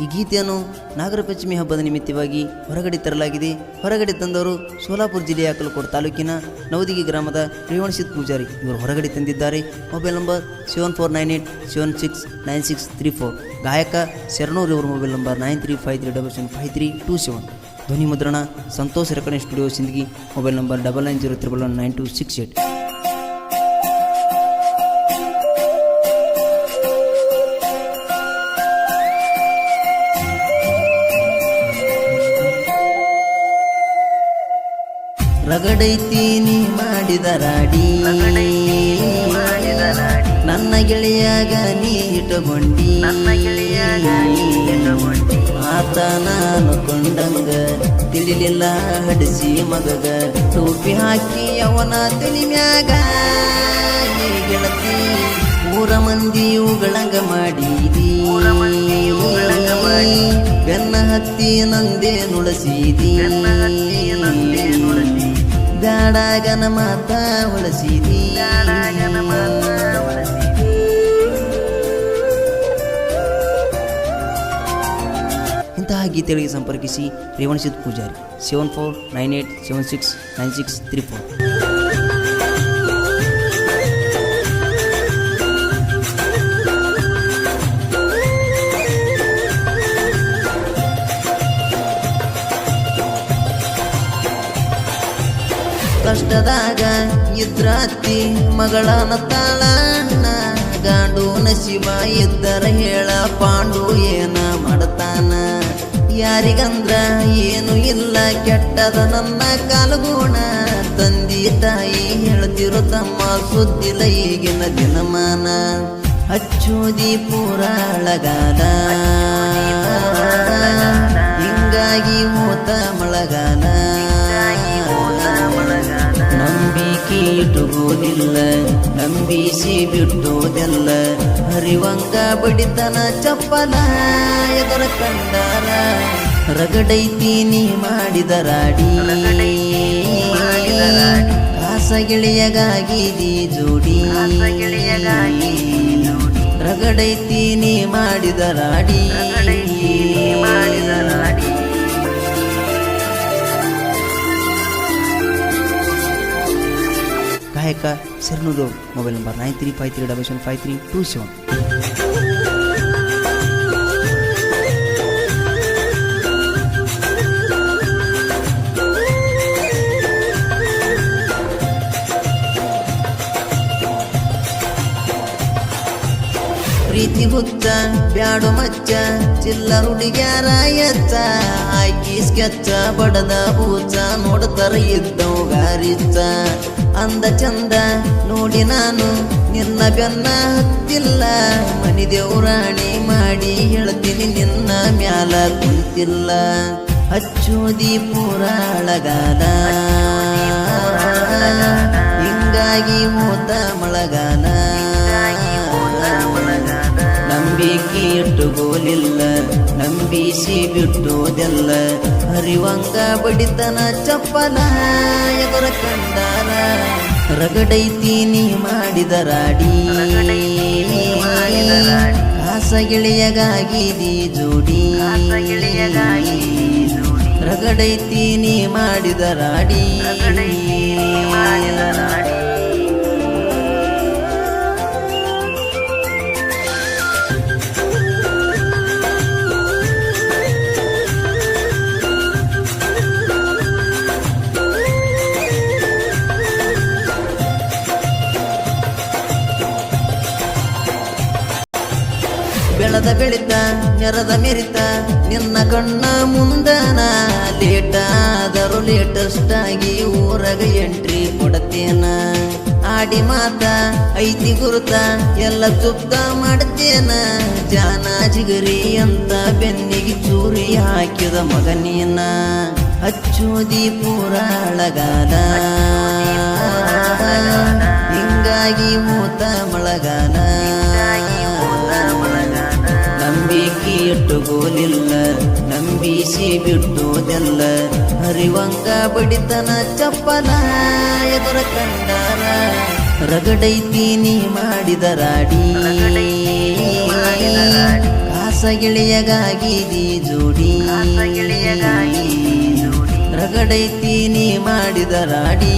ಈ ಗೀತೆಯನ್ನು ನಾಗರ ಪಂಚಮಿ ಹಬ್ಬದ ನಿಮಿತ್ತವಾಗಿ ಹೊರಗಡೆ ತರಲಾಗಿದೆ. ಹೊರಗಡೆ ತಂದವರು ಸೋಲಾಪುರ ಜಿಲ್ಲೆಯ ಅಕ್ಕಲಕೋಟ ತಾಲೂಕಿನ ನವದಿಗಿ ಗ್ರಾಮದ ರೇವಣಸಿದ್ ಪೂಜಾರಿ ಇವರು ಹೊರಗಡೆ ತಂದಿದ್ದಾರೆ. Mobile number 7498769634. ಗಾಯಕ ಶರಣೂರ್ ಇವರ ಮೊಬೈಲ್ ನಂಬರ್ 9353775327. ಧ್ವನಿ ಮುದ್ರಣ Santosh recording studio Sindagi. Mobile number 9903119268. ರಗಡೈತಿ ನೀ ಮಾಡಿದ ರಾಡಿ ನನ್ನ ಗೆಳೆಯಾಗ ನೀ ಇಟ್ಟುಕೊಂಡಿ ಆತ ನಾನು ಕೊಂಡಂಗ ತಿಳಿಲಿಲ್ಲ ಹಡಿಸಿ ಮಗಗ ಟೋಪಿ ಹಾಕಿ ಅವನ ತಲಿ ಮ್ಯಾಗ ಈ ಗೆಳತಿ 3 ಮಂದಿ ಉಗಳಂಗ ಮಾಡಿದಿ ಬೆನ್ನ ಹತ್ತಿ ನಂದೇ ನುಳಸಿದಿ ಗಾಡಾಗನ ಮಾತ ಉಳಸಿದಿ ಇಂತಹ ಗೀತೆಗಳಿಗೆ ಸಂಪರ್ಕಿಸಿ ರೇವಣಸಿದ್ ಪೂಜಾರಿ 7498769634. ಕಷ್ಟದಾಗ ಇದ್ರಾತಿ ಮಗಳನ ತಾಳ ಗಾಂಡು ನಶಿವ ಇದ್ದರ ಹೇಳ ಪಾಂಡು ಏನ ಮಾಡ್ತಾನ ಯಾರಿಗಂದ್ರ ಏನು ಇಲ್ಲ ಕೆಟ್ಟದ ನನ್ನ ಕಾಲಗುಣ ತಂದಿ ತಾಯಿ ಹೇಳ್ತಿರು ತಮ್ಮ ಸುದ್ದಿಲ್ಲ ಈಗಿನ ದಿನಮಾನ ಹಚ್ಚೋದಿ ಪೂರಾಳಗಾಲ ಹಿಂಗಾಗಿ ಮೂತ ಮಳೆಗಾಲ ನಂಬಿಕೆ ಇಟ್ಟುಗೋದಿಲ್ಲ ನಂಬಿಸಿ ಬಿಟ್ಟೋದೆಲ್ಲ ಹರಿವಂಗ ಬಡಿತನ ಚಪ್ಪಲ ಎದುರ ಕಂಡಾರ ರಗಡೈತಿ ನೀ ಮಾಡಿದ ರಾಡಿ ಕಾಸಗಿಳಿಯಗಾಗಿದಿ ಜೋಡಿ ರಗಡೈತಿ ನೀ ಮಾಡಿದ ರಾಡಿ ಗಾಯಕ ಶರಣೂರು ಮೊಬೈಲ್ ನಂಬರ್ 9353775327. ಪ್ರೀತಿ ಹುಚ್ಚ ಬ್ಯಾಡು ಮಚ್ಚ ಚಿಲ್ಲರ ಹುಡುಗ್ಯಾರ ಎಚ್ಚ ಆಕಿ ಸ್ಕೆಚ್ಚ ಬಡದ ಬೂಚ ನೋಡ್ತಾರ ಇದ್ದವು ಗಾರಿಚ್ಚ ಅಂದ ಚಂದ ನೋಡಿ ನಾನು ನಿನ್ನ ಬೆನ್ನ ಹತ್ತಿಲ್ಲ ಮನಿ ದೇವ್ರಾಣಿ ಮಾಡಿ ಹೇಳ್ತೀನಿ ನಿನ್ನ ಮ್ಯಾಲ ಕುಂತಿಲ್ಲ ಹಚ್ಚೋದಿ ಪೂರಾಳಗಾಲ ಹಿಂಗಾಗಿ ಮೂತ ಮಳೆಗಾಲ ನಂಬಿಕೆ ಇಟ್ಟುಗೋಲಿಲ್ಲ ನಂಬಿಸಿ ಬಿಟ್ಟೋದೆಲ್ಲ ಹರಿವಂಗ ಬಡಿತನ ಚಪ್ಪಲ ಎದುರ ಕಂಡಾರ ರಗಡೈತಿ ನೀ ಮಾಡಿದ ರಾಡಿ ಕಾಸಗಿಳಿಯಗಾಗಿದಿ ಜೋಡಿ ರಗಡೈತಿ ನೀ ಮಾಡಿದ ರಾಡಿ ಬೆಳದ ಬೆಳಿತ ನೆರದ ಮೆರಿತ ನಿನ್ನ ಕಣ್ಣ ಮುಂದನ ಲೇಟಾದರೂ ಲೇಟೆಸ್ಟ್ ಆಗಿ ಊರಾಗ ಎಂಟ್ರಿ ಕೊಡತೇನ ಆಡಿ ಮಾತ ಐತಿ ಗುರುತ ಎಲ್ಲ ಚುಪ್ತ ಮಾಡ್ತೇನ ಜಾನ ಜಿಗರಿ ಅಂತ ಬೆನ್ನಿಗೆ ಚೂರಿ ಹಾಕಿದ ಮಗನೀನ ಹಚ್ಚೋದಿ ಪೂರಾಳಗಾಲ ಹಿಂಗಾಗಿ ಮೂತ ಮಳೆಗಾಲ ನಂಬಿಕೆ ಇಟ್ಟುಗೋಲಿಲ್ಲ ನಂಬಿಸಿ ಬಿಟ್ಟೋದೆಲ್ಲ ಹರಿವಂಗ ಬಡಿತನ ಚಪ್ಪಲ ಎದುರ ಕಂಡಾರ ರಗಡೈತಿ ನೀ ಮಾಡಿದ ರಾಡಿ ಕಾಸಗಿಳಿಯಗಾಗಿದಿ ಜೋಡಿ ರಗಡೈತಿ ನೀ ಮಾಡಿದ ರಾಡಿ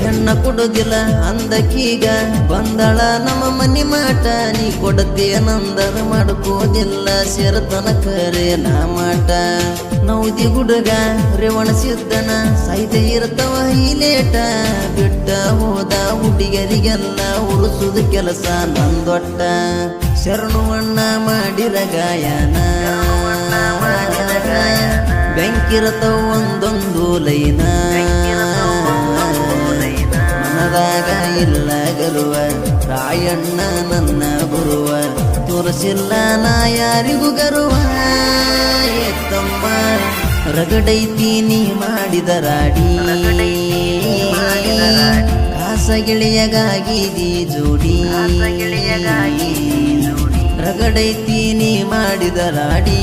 ಹೆಣ್ಣ ಕೊಡೋದಿಲ್ಲ ಅಂದಕೀಗ ಬಂದಳ ನಮ್ಮ ಮನಿ ಮಾಟ ನೀ ಕೊಡತೇನಂದರ ಮಾಡ್ಕೋದಿಲ್ಲ ಸೇರತನ ಕರೆ ನಾ ಮಾಟ ನೌದಿ ಹುಡುಗ ರೇವಣ ಸಿದ್ದನ ಸಾಯ್ದೆ ಇರ್ತವ ಹೈಲೇಟ ಬಿಟ್ಟ ಹೋದ ಹುಡುಗರಿಗೆಲ್ಲ ಉಳಿಸುದ ಕೆಲಸ ನಂದೊಟ್ಟ ಶರಣುವಣ್ಣ ಮಾಡಿರ ಗಾಯನ ಬೆಂಕಿರತವ ಒಂದೊಂದು ಲೈನ ಮನದಾಗ ಇಲ್ಲ ಗರುವ ರಾಯಣ್ಣ ನನ್ನ ಗುರುವ ತೋರಿಸಿಲ್ಲ ನಾ ಯಾರಿಗೂ ಗರುವ ತಮ್ಮ ರಗಡೈತಿ ನೀ ಮಾಡಿದ ರಾಡಿ ಕಾಸಗಿಳಿಯಗಾಗಿದಿ ಜೋಡಿ ರಗಡೈತಿ ನೀ ಮಾಡಿದ ರಾಡಿ